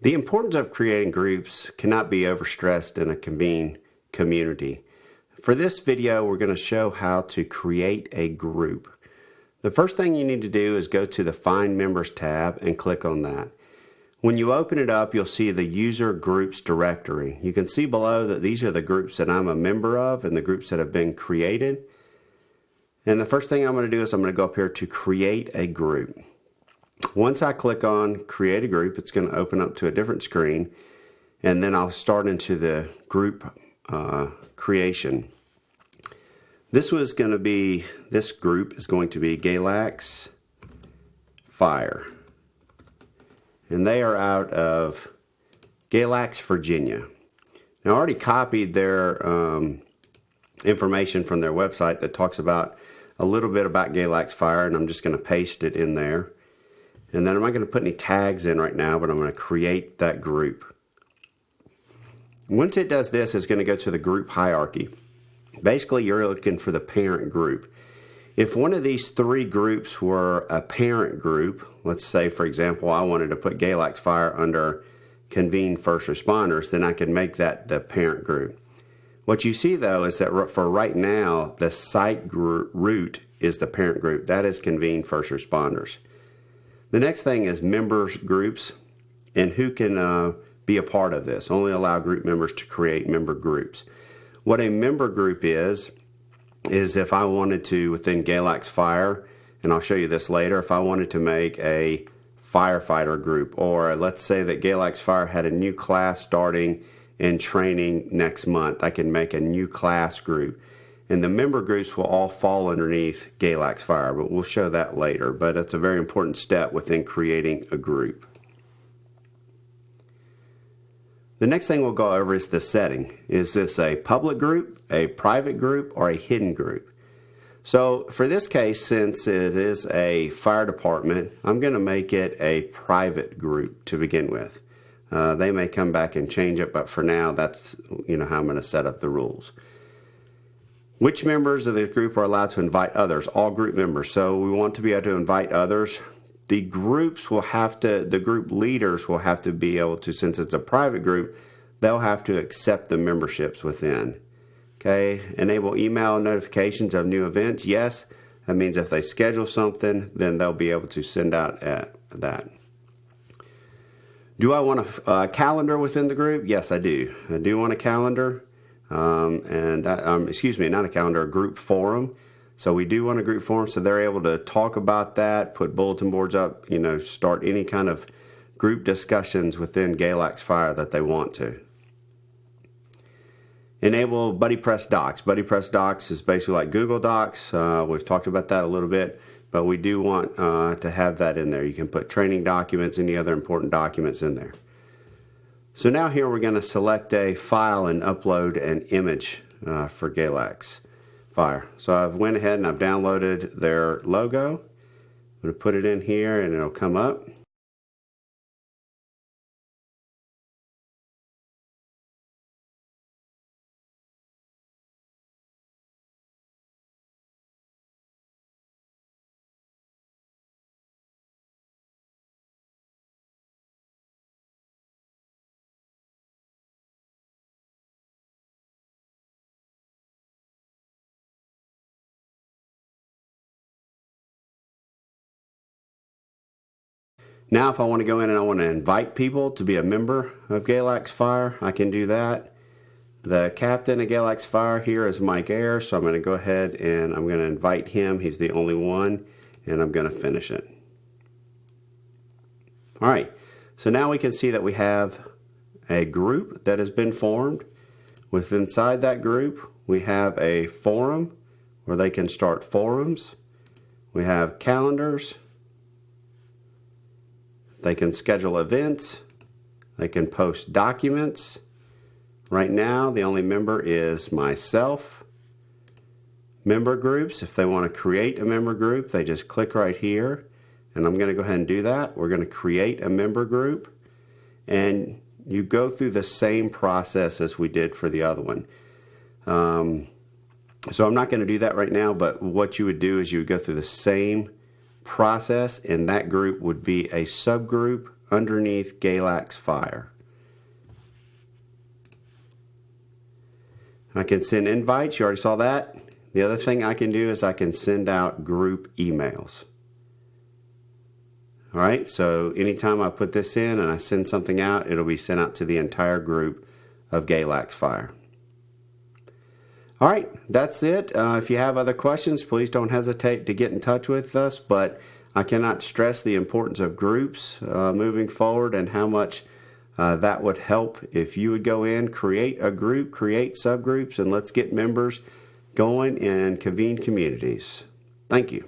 The importance of creating groups cannot be overstressed in a Convene community. For this video, we're going to show how to create a group. The first thing you need to do is go to the Find Members tab and click on that. When you open it up, you'll see the User Groups directory. You can see below that these are the groups that I'm a member of and the groups that have been created. And the first thing I'm going to do is I'm going to go up here to Create a Group. Once I click on Create a Group, it's going to open up to a different screen, and then I'll start into the group creation. This group is going to be Galax Fire, and they are out of Galax, Virginia. Now, I already copied their information from their website that talks about a little bit about Galax Fire, and I'm just going to paste it in there. And then I'm not going to put any tags in right now, but I'm going to create that group. Once it does this, it's going to go to the group hierarchy. Basically, you're looking for the parent group. If one of these three groups were a parent group, let's say, for example, I wanted to put Galax Fire under Convene First Responders, then I could make that the parent group. What you see, though, is that for right now, the site root is the parent group. That is Convene First Responders. The next thing is members groups, and who can be a part of this. Only allow group members to create member groups. What a member group is if I wanted to, within Galax Fire, and I'll show you this later, if I wanted to make a firefighter group, or let's say that Galax Fire had a new class starting in training next month, I can make a new class group. And the member groups will all fall underneath Galax Fire, but we'll show that later. But it's a very important step within creating a group. The next thing we'll go over is the setting. Is this a public group, a private group, or a hidden group? So for this case, since it is a fire department, I'm going to make it a private group to begin with. They may come back and change it, but for now, that's how I'm going to set up the rules. Which members of the group are allowed to invite others? All group members. So we want to be able to invite others. The group leaders will have to be able to, since it's a private group, they'll have to accept the memberships within. Okay, enable email notifications of new events. Yes, that means if they schedule something, then they'll be able to send out that. Do I want a calendar within the group? Yes, I do. I do want a calendar. Not a calendar, a group forum. So we do want a group forum, so they're able to talk about that, put bulletin boards up, start any kind of group discussions within Galax Fire that they want to. Enable Buddypress Docs. Buddypress Docs is basically like Google Docs. We've talked about that a little bit, but we do want to have that in there. You can put training documents, any other important documents in there. So now here we're going to select a file and upload an image for Galax Fire. So I've went ahead and I've downloaded their logo. I'm going to put it in here and it'll come up. Now if I want to go in and I want to invite people to be a member of Galax Fire, I can do that. The captain of Galax Fire here is Mike Ayers, so I'm going to go ahead and I'm going to invite him. He's the only one, and I'm going to finish it. All right, so now we can see that we have a group that has been formed. Inside that group, we have a forum where they can start forums. We have calendars. They can schedule events. They can post documents. Right now, the only member is myself. Member groups, if they want to create a member group, they just click right here. And I'm going to go ahead and do that. We're going to create a member group. And you go through the same process as we did for the other one. So I'm not going to do that right now, but what you would do is you would go through the same process, and that group would be a subgroup underneath Galax Fire. I can send invites. You already saw that. The other thing I can do is I can send out group emails. All right, so anytime I put this in and I send something out, it'll be sent out to the entire group of Galax Fire. All right, that's it. If you have other questions, please don't hesitate to get in touch with us, but I cannot stress the importance of groups moving forward and how much that would help if you would go in, create a group, create subgroups, and let's get members going in Convene communities. Thank you.